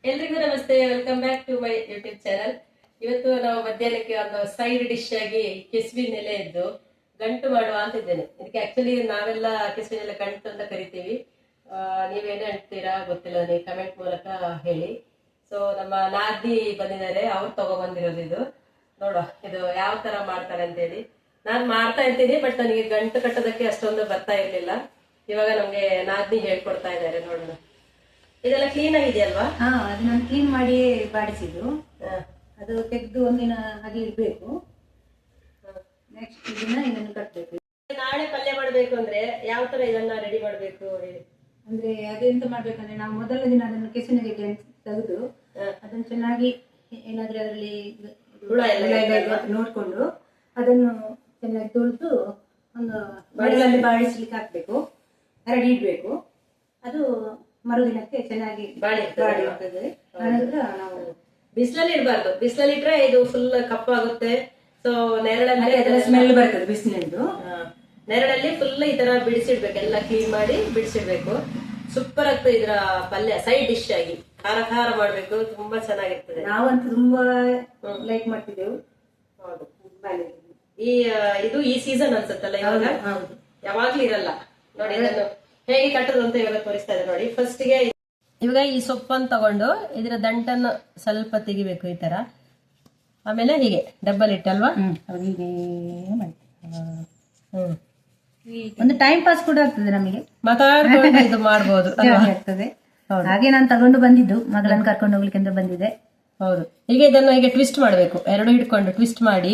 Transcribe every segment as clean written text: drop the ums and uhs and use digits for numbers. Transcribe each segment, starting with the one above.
ಎಲ್ರಿಗೂ ನಮಸ್ತೆ, welcome back to my YouTube channel. ಇವತ್ತು ನಾವು ಮಧ್ಯಾಹ್ನಕ್ಕೆ ಒಂದು ಸೈಡ್ ಡಿಶ್ ಆಗಿ ಕೆಸುವಿನ ಎಲೆ ಇದ್ದು ಗಂಟು ಮಾಡುವ ಅಂತಿದ್ದೇನೆ. ಇದಕ್ಕೆ ಆಕ್ಚುಲಿ ನಾವೆಲ್ಲ ಕೆಸುವಿನ ಎಲೆ ಗಂಟು ಅಂತ ಕರಿತೀವಿ. ನೀವೇನು ಹೇಳ್ತೀರಾ ಗೊತ್ತಿಲ್ಲ, ನೀವು ಕಮೆಂಟ್ ಮೂಲಕ ಹೇಳಿ. ಸೊ ನಮ್ಮ ನಾದಿ ಬಂದಿದ್ದಾರೆ, ಅವ್ರು ತಗೊಬಂದಿರೋದು ಇದು. ನೋಡುವ ಇದು ಯಾವ ತರ ಮಾಡ್ತಾರೆ ಅಂತ ಹೇಳಿ. ನಾನು ಮಾಡ್ತಾ ಇರ್ತೀನಿ, ಬಟ್ ನನಗೆ ಗಂಟು ಕಟ್ಟೋದಕ್ಕೆ ಅಷ್ಟೊಂದು ಬರ್ತಾ ಇರ್ಲಿಲ್ಲ. ಇವಾಗ ನಮ್ಗೆ ನಾದ್ನಿ ಹೇಳ್ಕೊಡ್ತಾ ಇದ್ದಾರೆ. ನೋಡೋಣ, ಇದೆಲ್ಲ ಕ್ಲೀನ್ ಆಗಿದೆಯಲ್ವಾ? ಅದು ನಾನು ಕ್ಲೀನ್ ಮಾಡಿ ಬಾಡಿಸಿದ್ದು. ಅದು ತೆಗೆದು ಒಂದಿನ ಹಾಗೆ ಇಡ್ಬೇಕು. ನೆಕ್ಸ್ಟ್ ದಿನ ಇದನ್ನು ಕಟ್ಟಬೇಕು. ನಾಳೆ ಪಲ್ಯ ಮಾಡ್ಬೇಕು ಅಂದ್ರೆ ಯಾವ ತರ ಇದನ್ನ ರೆಡಿ ಮಾಡ್ಬೇಕು ಹೇಳಿ. ಅಂದ್ರೆ ಅದೆಂತ ಮಾಡ್ಬೇಕಂದ್ರೆ, ನಾವು ಮೊದಲ ದಿನ ಅದನ್ನು ಕೆಸುವಿನ ಗೆಡ್ಡೆ ತೆಗೆದು ಅದನ್ನು ಚೆನ್ನಾಗಿ ಏನಾದ್ರೆ ಅದರಲ್ಲಿ ಹುಳ ಎಲ್ಲ ನೋಡ್ಕೊಂಡು ಅದನ್ನು ಚೆನ್ನಾಗಿ ತೊಳೆದು ಒಂದು ಮರಳಲ್ಲಿ ಬಾಡಿಸ್ಲಿಕ್ಕೆ ಹಾಕ್ಬೇಕು, ಹರಡಿ ಇಡ್ಬೇಕು. ಅದು ಮರುದಿನಕ್ಕೆ ಚೆನ್ನಾಗಿ ಬಾಡಿ ಇರ್ತದೆ. ಆನಂತರ ನಾವು ಬಿಸಿಲಲ್ಲಿ ಇಡಬಾರ್ದು. ಬಿಸಿಲಲ್ಲಿ ಇಟ್ರೆ ಇದು ಫುಲ್ ಕಪ್ಪಾಗುತ್ತೆ. ಸೊ ನೆರಳಲ್ಲಿ ಅದರ ಸ್ಮೆಲ್ ಬರ್ತದೆ ಬಿಸಿಲಿಂದು. ನೆರಳಲ್ಲಿ ಫುಲ್ ಈ ತರ ಬಿಡಿಸಿಡ್ಬೇಕು, ಎಲ್ಲ ಕ್ಲೀನ್ ಮಾಡಿ ಬಿಡಿಸಿಡ್ಬೇಕು. ಸೂಪರ್ ಆಗ್ತದೆ ಇದರ ಪಲ್ಯ. ಸೈಡ್ ಡಿಶ್ ಆಗಿ ಖಾರ ಖಾರ ಮಾಡ್ಬೇಕು, ತುಂಬಾ ಚೆನ್ನಾಗಿರ್ತದೆ. ನಾವಂತೂ ತುಂಬಾ ಲೈಕ್ ಮಾಡ್ತಿದ್ದೆವು. ಹೌದು, ಇದು ಈ ಸೀಸನ್ ಅನ್ಸುತ್ತಲ್ಲ ಇವಾಗ, ಯಾವಾಗ್ಲೂ ಇರಲ್ಲ. ನೋಡಿ ಇದನ್ನು ಹೇಗೆ ಕಟ್ಟೋದು ಅಂತ ಇವಾಗ ತೋರಿಸ್ತಾ ಇದೆ ನೋಡಿ. ಫಸ್ಟ್ ಗೆ ಇವಾಗ ಈ ಸೊಪ್ಪನ್ನು ತಗೊಂಡು ಇದರ ದಂಟನ್ನು ಸ್ವಲ್ಪ ತೆಗಿಬೇಕು ಈ ತರ. ಆಮೇಲೆ ಹೀಗೆ ಡಬ್ಬಲ್ ಇಟ್ಟಲ್ವಾ? ಹೀಗೆ ಮಾಡಿ ಒಂದು ಟೈಮ್ ಪಾಸ್ ಕೂಡ ಆಗ್ತದೆ ನಮಗೆ, ಮಾತಾಡ್ಕೊಂಡು ಇದು ಮಾಡಬಹುದು ಆಗ್ತದೆ. ಹಾಗೆ ನಾನು ತಗೊಂಡು ಬಂದಿದ್ದು, ಮಗಳನ್ನು ಕರ್ಕೊಂಡು ಹೋಗ್ಲಿಕ್ಕೆ ಅಂತ ಬಂದಿದೆ. ಹೌದು, ಈಗ ಇದನ್ನು ಹೀಗೆ ಟ್ವಿಸ್ಟ್ ಮಾಡಬೇಕು. ಎರಡು ಹಿಡ್ಕೊಂಡು ಟ್ವಿಸ್ಟ್ ಮಾಡಿ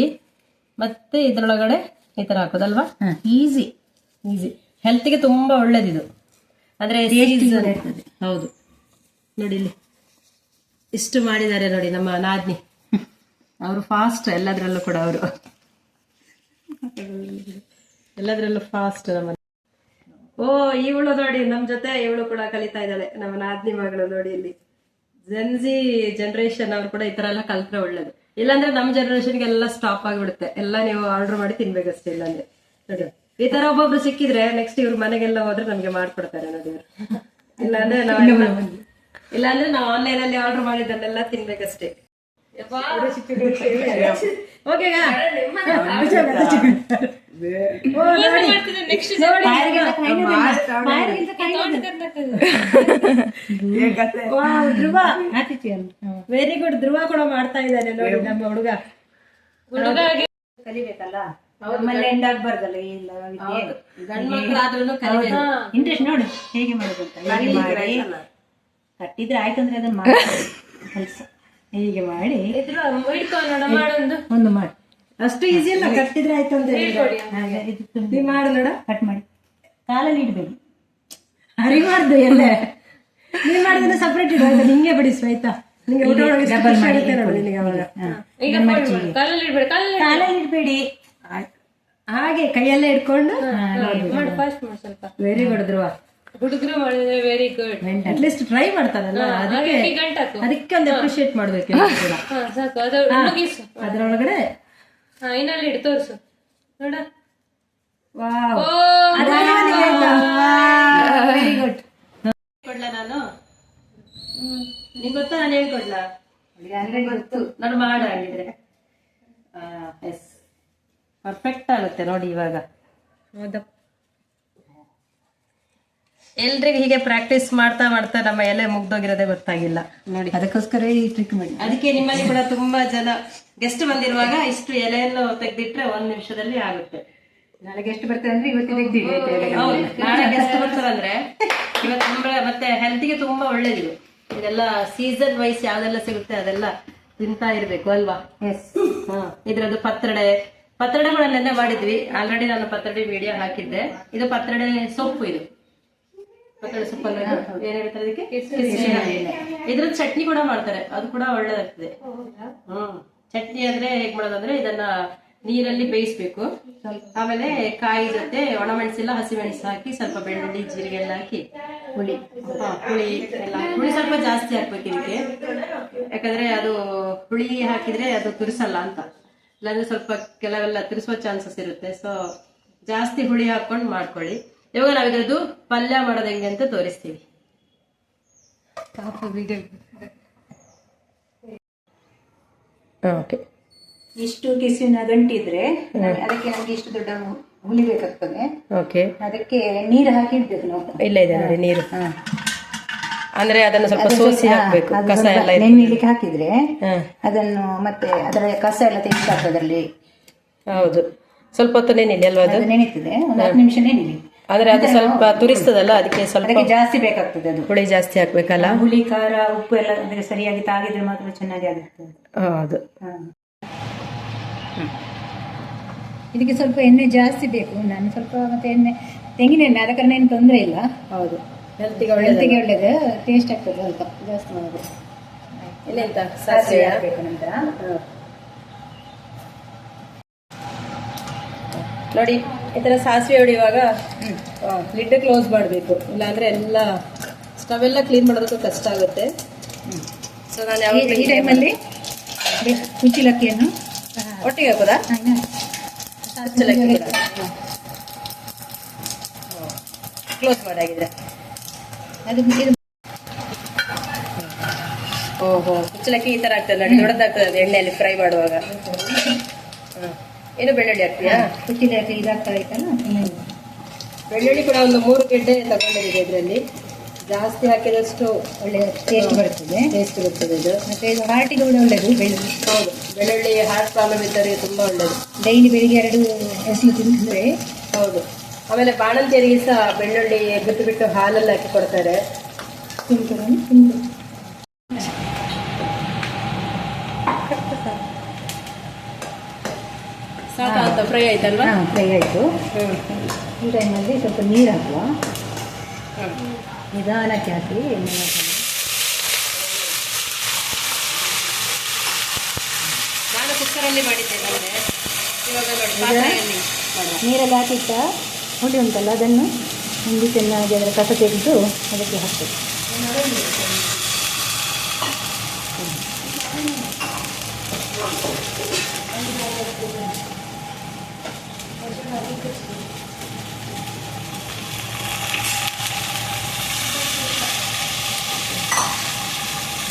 ಮತ್ತೆ ಇದ್ರೊಳಗಡೆ ಈ ತರ ಹಾಕೋದಲ್ವಾ? ಈಸಿ ಈಸಿ, ಹೆಲ್ತ್ಗೆ ತುಂಬಾ ಒಳ್ಳೇದಿದು. ಅಂದ್ರೆ ಹೌದು ನೋಡಿ, ಇಲ್ಲಿ ಇಷ್ಟು ಮಾಡಿದ್ದಾರೆ ನೋಡಿ ನಮ್ಮ ನಾದ್ನಿ. ಅವರು ಫಾಸ್ಟ್ ಎಲ್ಲದ್ರಲ್ಲೂ ಕೂಡ, ಅವರು ಎಲ್ಲದ್ರಲ್ಲೂ ಫಾಸ್ಟ್. ನಮ್ಮ ಇವಳು ನೋಡಿ ನಮ್ ಜೊತೆ ಇವಳು ಕೂಡ ಕಲಿತಾ ಇದ್ದಾಳೆ, ನಮ್ಮ ನಾದ್ನಿ ಮಗಳು. ನೋಡಿ ಇಲ್ಲಿ ಜೆನ್ಜಿ ಜನರೇಷನ್ ಅವ್ರು ಕೂಡ ಈ ತರ ಎಲ್ಲ ಕಲ್ತ್ರೆ ಒಳ್ಳೇದು. ಇಲ್ಲಾಂದ್ರೆ ನಮ್ಮ ಜನರೇಷನ್ಗೆ ಎಲ್ಲ ಸ್ಟಾಪ್ ಆಗಿಬಿಡುತ್ತೆ. ಎಲ್ಲ ನೀವು ಆರ್ಡರ್ ಮಾಡಿ ತಿನ್ಬೇಕಷ್ಟೇ. ಇಲ್ಲಾಂದ್ರೆ ನೋಡಿ ಈ ತರ ಒಬ್ಬೊಬ್ರು ಸಿಕ್ಕಿದ್ರೆ ನೆಕ್ಸ್ಟ್ ಇವ್ರ ಮನೆಗೆಲ್ಲ ಹೋದ್ರೆ ನಮ್ಗೆ ಮಾಡ್ಕೊಡ್ತಾರೆ ನೋಡಿ ಇವ್ರು. ಇಲ್ಲಾಂದ್ರೆ ನಾವು ಆನ್ಲೈನ್ ಅಲ್ಲಿ ಆರ್ಡರ್ ಮಾಡಿದ್ದನ್ನೆಲ್ಲ ತಿನ್ಬೇಕಷ್ಟೇ. Very good. ಧ್ರುವ ಕೂಡ ಮಾಡ್ತಾ ಇದ್ದಾನೆ ನೋಡಿ ನಮ್ಮ ಹುಡುಗ. ಕಲಿಬೇಕಲ್ಲ, ಎಂಡ್ ಆಗ್ಬಾರ್ದಲ್ಲ. ಇಂಟ್ರೆಸ್ಟ್ ನೋಡು ಹೇಗೆ ಮಾಡೋದು. ಕಟ್ಟಿದ್ರೆ ಆಯ್ತು ಅಂದ್ರೆ ಅದನ್ನ ಮಾಡಿ ಕೆಲಸ ಹೀಗೆ ಮಾಡಿ ಒಂದು ಮಾಡಿ. ಅಷ್ಟು ಈಸಿ ಅಲ್ಲ, ಕಟ್ಟಿದ್ರೆ ಆಯ್ತು ಅಂತ ಹೇಳಿ ಮಾಡು ನೋಡ. ಕಟ್ ಮಾಡಿ ಕಾಲಲ್ಲಿ ಇಡ್ಬೇಕು, ಹರಿಬಾರ್ದು. ಎಲ್ಲ ನೀನ್ ಮಾಡಿದ್ರೆ ಸಪ್ರೇಟ್ ಇಡ, ನಿಂಗೆ ಬಿಡಿಸು ಆಯ್ತಾ? ನಿಂಗೆ ಊಟ ಕಾಲಲ್ಲಿ ಇಡ್ಬೇಡಿ, ಹಾಗೆ ಕೈಯಲ್ಲೇ ಇಟ್ಕೊಂಡು ಸ್ವಲ್ಪ. ವೆರಿ ಗುಡ್ ಧ್ರುವ. ಹುಡುಗರು ಮಾಡಿದ್ರೆ ವೆರಿ ಗುಡ್. ಅಟ್ಲೀಸ್ಟ್ ಟ್ರೈ ಮಾಡ್ತಾರಲ್ಲ, ಅದಕ್ಕೆ ಒಂದು ಅಪ್ರಿಶಿಯೇಟ್ ಮಾಡ್ಬೇಕು. ಅದ್ರೊಳಗಡೆ ಇನ್ನಲ್ಲಿ ಇಟ್ಟು ತೋರ್ಸು ನೋಡ. Very good. ಕೊಡ್ಲ ನಾನು? ನಿಂಗೆ ಗೊತ್ತಾ? ನಾನು ಹೇಳ್ಕೊಡ್ಲ? ಗೊತ್ತು, ನಾನು ಮಾಡ ಹಾಗಿದ್ರೆ. ಎಸ್, ಪರ್ಫೆಕ್ಟ್ ಆಗುತ್ತೆ ನೋಡಿ ಇವಾಗ. ಎಲ್ರಿಗೂ ಹೀಗೆ ಪ್ರಾಕ್ಟೀಸ್ ಮಾಡ್ತಾ ಮಾಡ್ತಾ ನಮ್ಮ ಎಲೆ ಮುಗ್ದೋಗಿರೋದೇ ಗೊತ್ತಾಗಿಲ್ಲ ನೋಡಿ. ಅದಕ್ಕೋಸ್ಕರ ಈ ಟ್ರಿಕ್ ಮಾಡಿ. ಅದಕ್ಕೆ ನಿಮ್ಮಲ್ಲಿ ಕೂಡ ತುಂಬಾ ಜನ ಗೆಸ್ಟ್ ಬಂದಿರುವಾಗ ಇಷ್ಟು ಎಲೆಯನ್ನು ತೆಗೆದಿಟ್ರೆ 1 ನಿಮಿಷದಲ್ಲಿ ಆಗುತ್ತೆ. ನಾಳೆ ಗೆಸ್ಟ್ ಬರ್ತಾರೆ ಅಂದ್ರೆ ಇವತ್ತು ತೆಗ್ದಿಡಿ. ನಾಳೆ ಗೆಸ್ಟ್ ಬರ್ತಾರಂದ್ರೆ ಇವತ್ತು. ಮತ್ತೆ ಹೆಲ್ತ್ಗೆ ತುಂಬಾ ಒಳ್ಳೇದಿದು. ಇದೆಲ್ಲ ಸೀಸನ್ ವೈಸ್ ಯಾವ್ದೆಲ್ಲ ಸಿಗುತ್ತೆ ಅದೆಲ್ಲ ತಿಂತಾ ಇರ್ಬೇಕು ಅಲ್ವಾ? ಇದ್ರದ್ದು ಪತ್ರೊಡೆಗಳನ್ನೆಲ್ಲ ಮಾಡಿದ್ವಿ ಆಲ್ರೆಡಿ. ನಾನು ಪತ್ರೊಡೆ ವಿಡಿಯೋ ಹಾಕಿದ್ದೆ. ಇದು ಪತ್ರೊಡೆ ಸೊಪ್ಪು. ಇದು ಪತ್ರೊಡೆ ಸೊಪ್ಪನ್ನು ಏನ್ ಹೇಳ್ತಾರೆ ಅದಕ್ಕೆ? ಇದ್ರದ್ದು ಚಟ್ನಿ ಕೂಡ ಮಾಡ್ತಾರೆ, ಅದು ಕೂಡ ಒಳ್ಳೇದಾಗ್ತದೆ. ಚಟ್ನಿ ಅಂದ್ರೆ ಹೇಗ್ ಮಾಡೋದಂದ್ರೆ, ಇದನ್ನ ನೀರಲ್ಲಿ ಬೇಯಿಸ್ಬೇಕು. ಆಮೇಲೆ ಕಾಯಿ ಜೊತೆ ಒಣಮೆಣಸಿಲ್ಲ ಹಸಿಮೆಣಸು ಹಾಕಿ, ಸ್ವಲ್ಪ ಬೆಳ್ಳುಳ್ಳಿ ಜೀರಿಗೆ ಎಲ್ಲ ಹಾಕಿ, ಹುಳಿ ಸ್ವಲ್ಪ ಜಾಸ್ತಿ ಹಾಕ್ಬೇಕು ಇದಕ್ಕೆ. ಯಾಕಂದ್ರೆ ಅದು ಹುಳಿ ಹಾಕಿದ್ರೆ ಅದು ತುರಿಸಲ್ಲ ಅಂತ. ಇಲ್ಲಾಂದ್ರೆ ಸ್ವಲ್ಪ ಕೆಲವೆಲ್ಲ ತಿರ್ಸುವ ಚಾನ್ಸಸ್ ಇರುತ್ತೆ. ಸೊ ಜಾಸ್ತಿ ಹುಳಿ ಹಾಕೊಂಡು ಮಾಡ್ಕೊಳ್ಳಿ. ಇವಾಗ ನಾವ್ ಇದ್ರದ್ದು ಪಲ್ಯ ಮಾಡೋದು ಹೆಂಗೆ ಅಂತ ತೋರಿಸ್ತೀವಿ. ಓಕೆ. ಇಷ್ಟು ಕೆಸುವಿನ ಗಂಟಿದ್ರೆ ಅದಕ್ಕೆ ನಮ್ಗೆ ಇಷ್ಟು ದೊಡ್ಡ ಹುಳಿ ಬೇಕಾಗ್ತದೆ. ಓಕೆ. ಅದಕ್ಕೆ ನೀರು ಹಾಕಿ ಇಡ್ಬೇಕು ನಾವು. ಇಲ್ಲ ಇದೆ ನೋಡಿ ನೀರು. ಅಂದ್ರೆ ಅದನ್ನು ಸ್ವಲ್ಪ ಸೋಸಿ ಹಾಕ್ಬೇಕು, ಕಸ ಎಲ್ಲ ನೆನೆಯಲಿಕ್ಕೆ ಹಾಕಿದ್ರೆ ಅದನ್ನು ಮತ್ತೆ ಅದರ ಕಸ ಎಲ್ಲ ತೆಗಿತಾಗ್ತದೆ ಅದರಲ್ಲಿ. ಹೌದು, ಸ್ವಲ್ಪ ಹೊತ್ತು ನೆನಿಲಿ ಅಲ್ವಾ? ಅದು ನೆನೀತದೆ, ಒಂದು 10 ನಿಮಿಷ ನೆನಿಲಿ. ಆದ್ರೆ ಅದು ಸ್ವಲ್ಪ ತುರಿಸ್ತದಲ್ಲ, ಅದಕ್ಕೆ ಸ್ವಲ್ಪ ಜಾಸ್ತಿ ಬೇಕಾಗ್ತದೆ. ಅದು ಹುಳಿ ಜಾಸ್ತಿ ಹಾಕ್ಬೇಕಲ್ಲ. ಹುಳಿ, ಖಾರ, ಉಪ್ಪು ಎಲ್ಲ ಅಂದ್ರೆ ಸರಿಯಾಗಿ ತಾಗಿದ್ರೆ ಮಾತ್ರ ಚೆನ್ನಾಗಿ ಆಗುತ್ತೆ. ಹೌದು. ಇದಕ್ಕೆ ಸ್ವಲ್ಪ ಎಣ್ಣೆ ಜಾಸ್ತಿ ಬೇಕು. ನಾನು ಸ್ವಲ್ಪ ಮತ್ತೆ ಎಣ್ಣೆ, ತೆಂಗಿನ ಎಣ್ಣೆ, ಆದ ಕಾರಣ ಏನು ತೊಂದರೆ ಇಲ್ಲ. ಹೌದು, ಹೆಲ್ತಿಗೆ ಒಳ್ಳೇದು, ಟೇಸ್ಟ್ ಆಗ್ತದೆ ಸ್ವಲ್ಪ ಜಾಸ್ತಿ ಮಾಡೋದು. ಇನ್ನೆಂತ ಸಾಸಿವೆ ಹಾಕಬೇಕು ನಂತರ. ನೋಡಿ ಈ ತರ ಸಾಸಿವೆ ಹೊಡೆಯುವಾಗ ಲಿಡ್ ಕ್ಲೋಸ್ ಮಾಡಬೇಕು, ಇಲ್ಲಾಂದ್ರೆ ಎಲ್ಲ ಸ್ಟವ್ ಎಲ್ಲ ಕ್ಲೀನ್ ಮಾಡೋದಕ್ಕೂ ಕಷ್ಟ ಆಗುತ್ತೆ. ಸೊ ನಾನು ಯಾವಾಗ ಈ ಟೈಮಲ್ಲಿ ಕುಚ್ಚಲಕ್ಕಿಯನ್ನು ಒಟ್ಟಿಗೆ ಹಾಕೋದಾ? ಕುಚ್ಚಲಕ್ಕಿ ಕ್ಲೋಸ್ ಮಾಡಾಗಿದ್ರೆ ಅದು ಓಹೋ, ಕುಚ್ಚಲಕ್ಕಿ ಈ ತರ ಆಗ್ತದೆ ನೋಡಿ, ದೊಡ್ಡದಾಗ್ತದೆ ಎಣ್ಣೆಯಲ್ಲಿ ಫ್ರೈ ಮಾಡುವಾಗ. ಏನು ಬೆಳ್ಳುಳ್ಳಿ ಹಾಕ್ತೀಯಾ? ಕುಚ್ಚಲಕ್ಕಿ ಇದಾಗ್ತಾ ಇತ್ತಲ್ಲ, ಬೆಳ್ಳುಳ್ಳಿ ಕೂಡ ಒಂದು 3 ಗೆಡ್ಡೆ ತಗೊಂಡಿದೆ. ಇದರಲ್ಲಿ ಜಾಸ್ತಿ ಹಾಕಿದಷ್ಟು ಒಳ್ಳೆ ಟೇಸ್ಟ್ ಬರ್ತದೆ. ಇದು ಮತ್ತೆ ಇದು ಹಾರ್ಟಿಗೆ ಕೂಡ ಒಳ್ಳೆಯದು ಬೆಳ್ಳುಳ್ಳಿ. ಹೌದು, ಬೆಳ್ಳುಳ್ಳಿ ಹಾರ್ಟ್ ಪ್ರಾಬ್ಲಮ್ ಇದ್ದವರಿಗೆ ತುಂಬಾ ಒಳ್ಳೆಯದು. ಡೈಲಿ ಬೆಳಿಗ್ಗೆ 2 ಎಸಳು ತಿಂದರೆ. ಹೌದು. ಆಮೇಲೆ ಬಾಣಂತಿಯರಿಗೆ ಸಹ ಬೆಳ್ಳುಳ್ಳಿ ಬಿಟ್ಟು ಬಿಟ್ಟು ಹಾಲಲ್ಲಿ ಹಾಕಿ ಕೊಡ್ತಾರೆ. ಸಾಕಾಗ್ತ ಫ್ರೈ ಆಯ್ತಲ್ವಾ? ಫ್ರೈ ಆಯಿತು. ಈ ಟೈಮಲ್ಲಿ ಸ್ವಲ್ಪ ನೀರು ಹಾಕುವ, ನಿಧಾನಕ್ಕೆ ಹಾಕಿ ಎಣ್ಣೆ ಹಾಕಿ. ನಾನು ಕುಕ್ಕರಲ್ಲಿ ಮಾಡಿದ್ದೇನೆ, ಅಂದರೆ ಇವಾಗ ನೋಡಿ ಪಾತ್ರೆಯಲ್ಲಿ ನೀರಲ್ಲಿ ಹಾಕಿಟ್ಟ ಹುಳಿ ಉಂಟಲ್ಲ, ಅದನ್ನು ಹಿಂಡಿ ಚೆನ್ನಾಗಿ ಅದರ ಕಸ ತೆಗೆದು ಅದಕ್ಕೆ ಹಾಕಬೇಕು.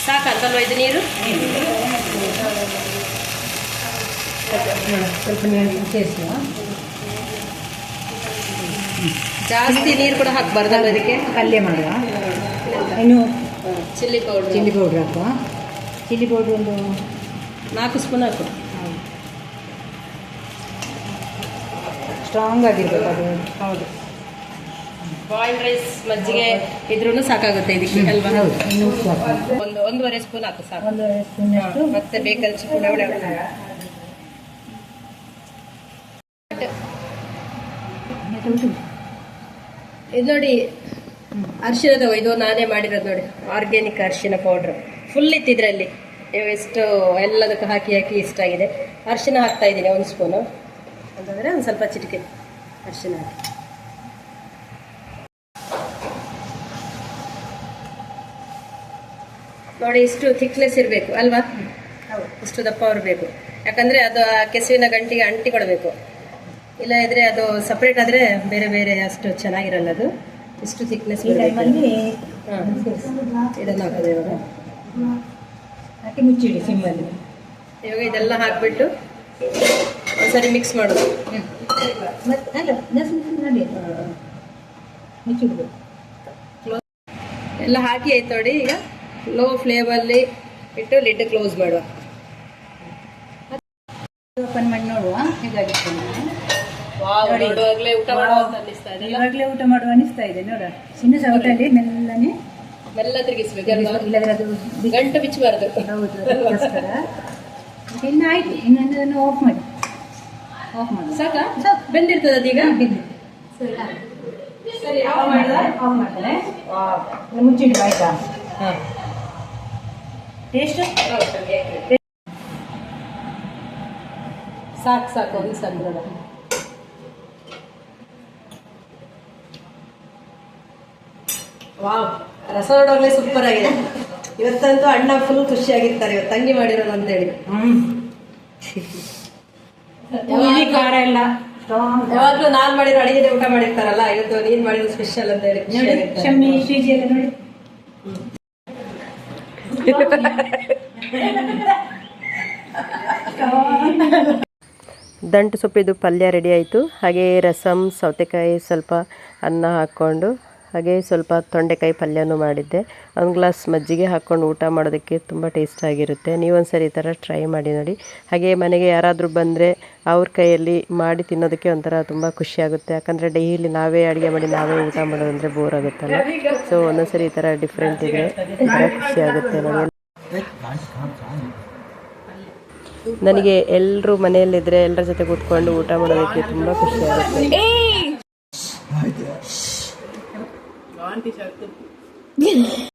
ಸಾಕಲ್ವಾ ಇದು ನೀರು? ಸ್ವಲ್ಪ ನೀರು ಸೇರಿಸುವ. ಜಾಸ್ತಿ ನೀರು ಕೂಡ ಹಾಕಬಾರ್ದಲ್ಲ ಅದಕ್ಕೆ. ಪಲ್ಯ ಮಾಡುವ. ಇನ್ನು ಚಿಲ್ಲಿ ಪೌಡ್ರ್ ಹಾಕುವ. ಚಿಲ್ಲಿ ಪೌಡ್ರ್ ಒಂದು 4 ಸ್ಪೂನ್ ಹಾಕು. ಸ್ಟ್ರಾಂಗ್ ಆಗಿರ್ಬೇಕು ಅದು. ಹೌದು, ಬಾಯ್ಲ್ಡ್ ರೈಸ್ ಮಜ್ಜಿಗೆ ಇದ್ರೂ ಸಾಕಾಗುತ್ತೆ ಇದಕ್ಕೆ ಅಲ್ವಾ? ಹೌದು. ಇನ್ನು ಉಪ್ಪು ಹಾಕುವ. 1.5 ಸ್ಪೂನ್ ಹಾಕು ಸಾಕು. 1.5 ಸ್ಪೂನಷ್ಟು. ಮತ್ತೆ ಬೇಕಾದ ಸ್ಪೂನ್ ಇದು ನೋಡಿ, ಅರಿಶಿಣದ ಇದು ನಾನೇ ಮಾಡಿರೋದು ನೋಡಿ, ಆರ್ಗ್ಯಾನಿಕ್ ಅರಿಶಿಣ ಪೌಡ್ರ್ ಫುಲ್ ಇತ್ತು ಇದರಲ್ಲಿ. ಎಷ್ಟು ಎಲ್ಲದಕ್ಕೂ ಹಾಕಿ ಹಾಕಿ ಇಷ್ಟ ಆಗಿದೆ. ಅರಿಶಿಣ ಹಾಕ್ತಾ ಇದ್ದೀನಿ 1 ಸ್ಪೂನು, ಅಂತಂದರೆ ಒಂದು ಸ್ವಲ್ಪ ಚಿಟಿಕೆ ಅರಿಶಿಣ ಹಾಕಿ. ನೋಡಿ, ಇಷ್ಟು ಥಿಕ್ನೆಸ್ ಇರಬೇಕು ಅಲ್ವಾ? ಇಷ್ಟು ದಪ್ಪ ಬರಬೇಕು, ಯಾಕಂದರೆ ಅದು ಆ ಕೆಸುವಿನ ಗಂಟಿಗೆ ಅಂಟಿ ಕೊಡಬೇಕು. ಇಲ್ಲ ಇದ್ರೆ ಅದು ಸಪ್ರೇಟ್ ಆದರೆ ಬೇರೆ ಬೇರೆ ಅಷ್ಟು ಚೆನ್ನಾಗಿರಲ್ಲ. ಅದು ಇಷ್ಟು ಥಿಕ್ನೆಸ್ ಟೈಮಲ್ಲಿ ಇದನ್ನು ಹಾಕೋದು ಇವಾಗ. ಹಾಕಿ ಮುಚ್ಚಿಡಿ ಸಿಮ್ಮಲ್ಲಿ. ಇವಾಗ ಇದೆಲ್ಲ ಹಾಕಿಬಿಟ್ಟು ಒಂದ್ಸರಿ ಮಿಕ್ಸ್ ಮಾಡೋದು. ಮತ್ತೆ ಅಲ್ಲ ನೋಡಿ ಮುಚ್ಚಿಡ್ಬೇಕು. ಎಲ್ಲ ಹಾಕಿ ಆಯ್ತು ನೋಡಿ. ಈಗ ಲೋ ಫ್ಲೇಮಲ್ಲಿ ಇಟ್ಟು ಲಿಡ್ ಕ್ಲೋಸ್ ಮಾಡುವ. ಓಪನ್ ಮಾಡಿ ನೋಡುವ ಹೇಗಾಗಿತ್ತು. ನೋಡುವಾಗಲೇ ಊಟ ಮಾಡುವ ಅಂತ ಅನ್ನಿಸ್ತಾ ಇದೆ. ಇವಾಗಲೇ ಊಟ ಮಾಡುವ ಅನಿಸ್ತಾ ಇದೆ ನೋಡ. ಚಿನ್ನ ಸೌಟಲ್ಲಿ ಮೆಲ್ಲನೆ ಮೆಲ್ಲ ತಿರುಗಿಸ್ಬೇಕು, ಇಲ್ಲದ್ರೆ ಅದು ಗಂಟು ಬಿಚ್ಚಬಾರ್ದು. ಹೌದು, ಅದಕ್ಕೋಸ್ಕರ. ಇನ್ನು ಆಯ್ತು, ಇನ್ನು ಅದನ್ನು ಆಫ್ ಮಾಡಿ. ಸಾಕಾ? ಬೆಂದಿರ್ತದೆ ಅದೀಗ. ಸರಿ, ಆಫ್ ಮಾಡ್ತಾರೆ. ಮುಚ್ಚಿಡು ಆಯ್ತಾ? ಹಾಂ, ಟೇಸ್ಟ್ ಸಾಕು ಸಾಕು ಒಂದು ಸಂದ್ರ. ವಾವ್, ರಸ ನೋಡೋಗ್ಲೇ ಸೂಪರ್ ಆಗಿದೆ. ಇವತ್ತಂತೂ ಅಣ್ಣ ಫುಲ್ ಖುಷಿಯಾಗಿರ್ತಾರೆ, ಇವತ್ತು ತಂಗಿ ಮಾಡಿರೋದು ಅಂತೇಳಿ. ಖಾರ ಎಲ್ಲ ಯಾವಾಗಲೂ ನಾನ್ ಮಾಡಿರೋ ಅಡಿಗೆ ಊಟ ಮಾಡಿರ್ತಾರಲ್ಲ, ಇವತ್ತು ನೀನ್ ಮಾಡಿರೋ ಸ್ಪೆಷಲ್ ಅಂತ ಹೇಳಿ ಶಮ್ಮಿ ಶ್ರೀಜಿ ಎಲ್ಲ ನೋಡಿ. ದಂಟು ಸೊಪ್ಪಿದು ಪಲ್ಯ ರೆಡಿ ಆಯಿತು. ಹಾಗೆ ರಸಮ್, ಸೌತೆಕಾಯಿ, ಸ್ವಲ್ಪ ಅನ್ನ ಹಾಕ್ಕೊಂಡು, ಹಾಗೆ ಸ್ವಲ್ಪ ತೊಂಡೆಕಾಯಿ ಪಲ್ಯನೂ ಮಾಡಿದ್ದೆ. ಒಂದು ಗ್ಲಾಸ್ ಮಜ್ಜಿಗೆ ಹಾಕ್ಕೊಂಡು ಊಟ ಮಾಡೋದಕ್ಕೆ ತುಂಬ ಟೇಸ್ಟ್ ಆಗಿರುತ್ತೆ. ನೀವೊಂದ್ಸರಿ ಈ ಥರ ಟ್ರೈ ಮಾಡಿ ನೋಡಿ. ಹಾಗೆ ಮನೆಗೆ ಯಾರಾದರೂ ಬಂದರೆ ಅವ್ರ ಕೈಯಲ್ಲಿ ಮಾಡಿ ತಿನ್ನೋದಕ್ಕೆ ಒಂಥರ ತುಂಬ ಖುಷಿಯಾಗುತ್ತೆ. ಯಾಕಂದರೆ ಡೈಲಿ ನಾವೇ ಅಡುಗೆ ಮಾಡಿ ನಾವೇ ಊಟ ಮಾಡೋದಂದರೆ ಬೋರ್ ಆಗುತ್ತಲ್ಲ. ಸೊ ಒಂದೊಂದ್ಸರಿ ಈ ಥರ ಡಿಫ್ರೆಂಟ್ ಇದ್ದರೆ ಒಂಥರ ಖುಷಿಯಾಗುತ್ತೆ ನೋಡಿ. ನನಗೆ ಎಲ್ಲರೂ ಮನೆಯಲ್ಲಿದ್ದರೆ ಎಲ್ಲರ ಜೊತೆ ಕೂತ್ಕೊಂಡು ಊಟ ಮಾಡೋದಕ್ಕೆ ತುಂಬ ಖುಷಿಯಾಗುತ್ತೆ.